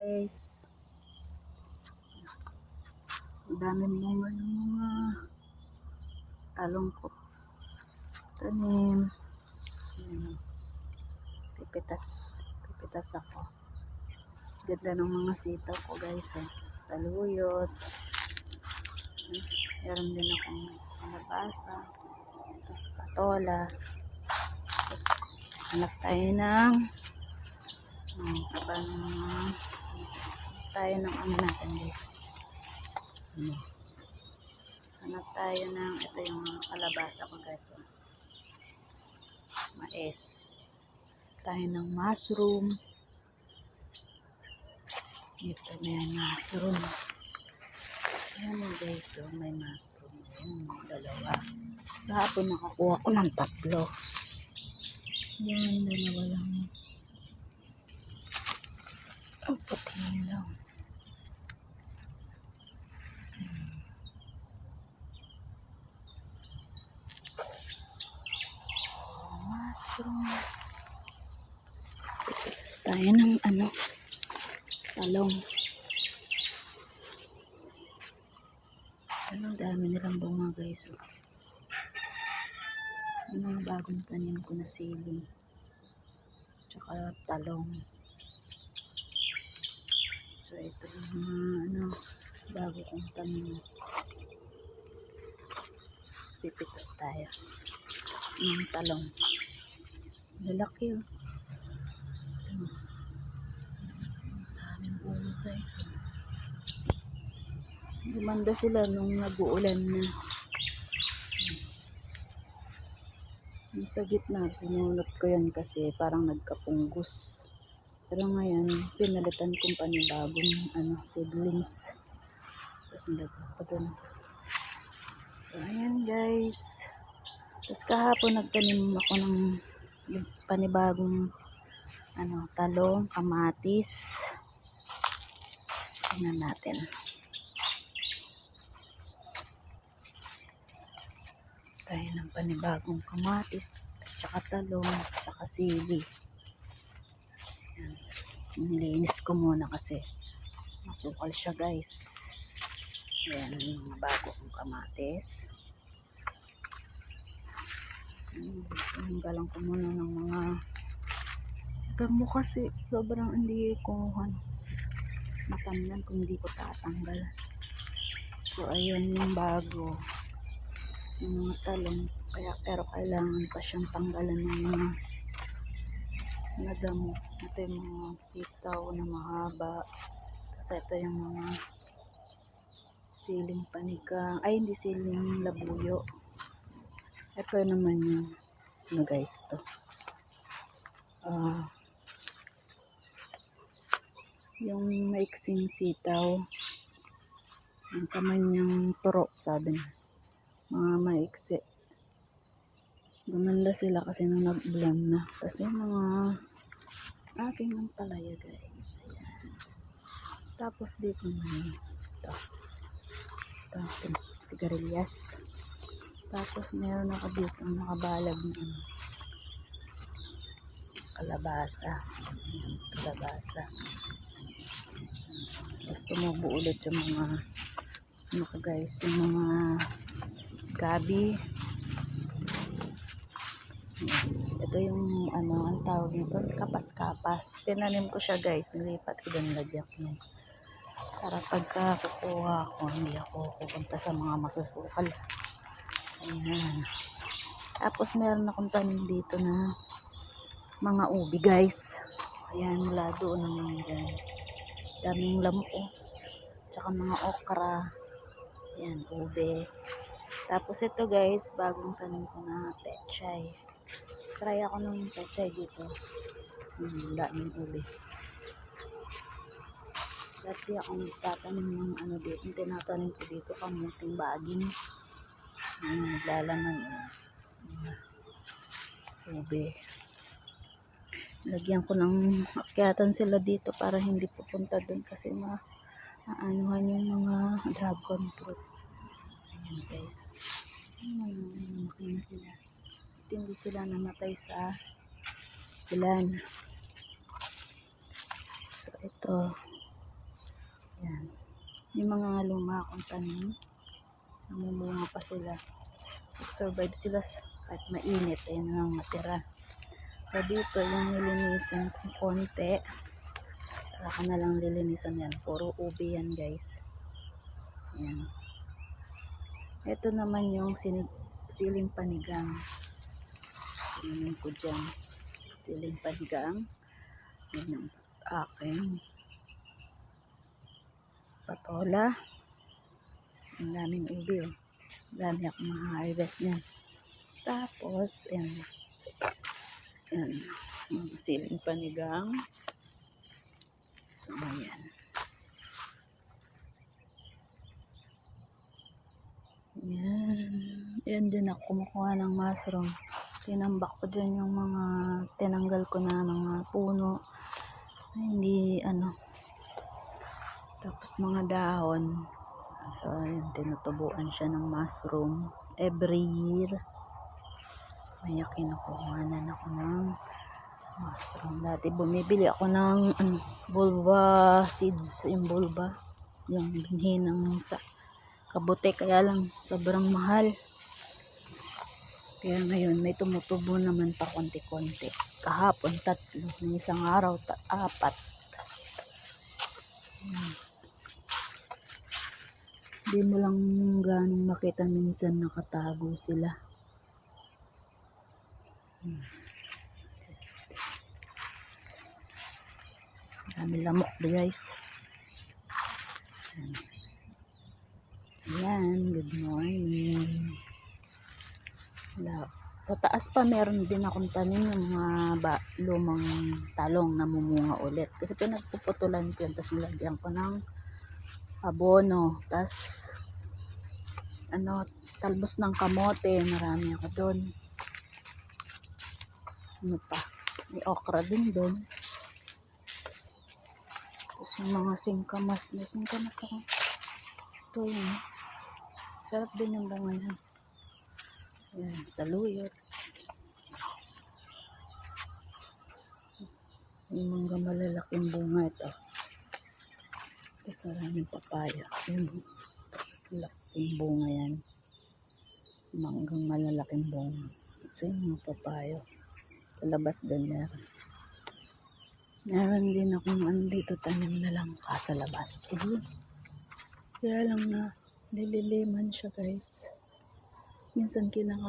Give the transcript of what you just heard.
Guys, ang daming bunga ng mga talong ko. Tanim. Ayan, pipitas. Pipitas ako. Ganda ng mga sitaw ko guys. Saluyot. Meron din akong kalabasa. Tapos patola. Tapos hanap tayo ng ano natin guys. Hanap tayo ng ito yung mga kalabasa ko guys. Mais. Tayo ng mushroom. Ito na yung mushroom. Ayan guys, so may mushroom. Ayan, dalawa. Kahapon nakakuha ko ng 3. Ayan, dalawa lang. Ang puti lang. Mushroom. Tapos tayo ng talong. Ang dami nilang bunga guys. Yung mga bagong tanim ko na siling. Tsaka talong. So ito yung mga bago kong tanim. Pipitas tayo ng talong. Lalaki oh. Daming bunga guys. Gumanda sila nung nag-uulan na. Sa gitna, pinulot ko yan kasi parang nagkapunggos. Pero ngayon, pinalitan kong panibagong seedlings. Tapos nilagay ko dun. So, ayan guys. Tapos kahapon nagtanim ako ng panibagong talong, kamatis. Tingnan natin. Tayo ng panibagong kamatis, at saka talong, at saka sili. Ayan. Nilinis ko muna kasi masukal siya guys. Ayan yung bago kong kamatis. Hanggalan ko muna ng mga damo kasi sobrang hindi ko matamnan kung hindi ko tatanggal. So ayan yung bago yung mga talong, pero kailangan pa siyang tanggalan ng mga damo. Ito yung mga sitaw na mahaba. Tapos ito yung mga siling panigang, ay hindi, siling labuyo. Ito naman yung guys to. Yung maiksing sitaw, ang kamanyang turo, sabi na. Mga maiksi. Gumanda sila kasi nung nag-bloom na. Tapos yung mga aking ang palaya guys. Ayan. Tapos dito may ito sigarilyas. Tapos meron ako dito nakabalag na kalabasa. Ayan, kalabasa. Tapos tumubo ulit yung mga guys, yung mga gabi. Ito yung ang tawag dito, kapas-kapas. Tinanim ko siya guys, nilipat ko doon, lagyan ko para pagka kukuha ko, hindi ako pupunta sa mga masusukal. Ayan. Tapos meron akong tanim dito na mga ubi guys. Ayan, mula doon naman dyan. Daming lampo. Tsaka mga okra. Ayan, ube. Tapos ito guys, bagong tanim ko na pechay. Try ako ng pechay dito. Daming ube. Dati ako nagtatanim ng dito. Yung tinatanim ko dito, kamuting baging. Naglalaman ube. Lagyan ko ng akyatan sila dito para hindi pupunta doon kasi maanuhan yung mga dragon fruit. Ayan guys. Namatay na sila. Hindi sila namatay sa ulan. So ito. Yan. May mga luma akong tanim. Namumunga pa sila. Survive sila kahit mainit. Ayan na lang matira. So dito yung nilinisan kong konti. Saka na lang lilinisan yan. Puro ubi yan guys. Ayan. Ito naman yung siling panigang. Tingnan ko dyan. Siling panigang. Yan yung aking patola. Ang daming ubi oh. Dami akong ma-harvest niyan. Tapos, yan. Yan. Yung siling panigang. So, yan. Yan. Yan din ako kumukuha ng mushroom. Tinambak ko dyan yung mga tinanggal ko na mga puno. Hindi, tapos mga dahon. So, yan. Tinutubuan siya ng mushroom. Every year. Kaya kinukuhanan ako ng mushroom. Dati bumibili ako ng bulba seeds. Yung bulba. Yung binhi ng sa kabuti. Kaya lang sobrang mahal. Kaya ngayon may tumutubo naman pa konti-konti. Kahapon 3. Ng isang araw 4. Hindi mo lang ganong makita minsan nakatago sila. Dami lamok guys. Ayan, good morning. Sa taas pa meron din akong tanim ng mga lumang talong na mumunga ulit. Kasi pinagpuputulan ko yun. Tapos nilagyan ko ng abono. Tapos talbos ng kamote. Marami ako doon. Ano pa? May okra din doon. Tapos yung mga singkamas. May singkamas ako. Ito yun. Sarap din yung bunga niya. Ayan, saluyot. Yung mga malalaking bunga ito. Tapos maraming papaya. Yung laking bunga yan. Manggang malalaking bunga. Ito yung mga papaya. Sa labas din meron. Meron din akong dito tanim na lang sa labas. Kaya lang na nililiman siya guys. Minsan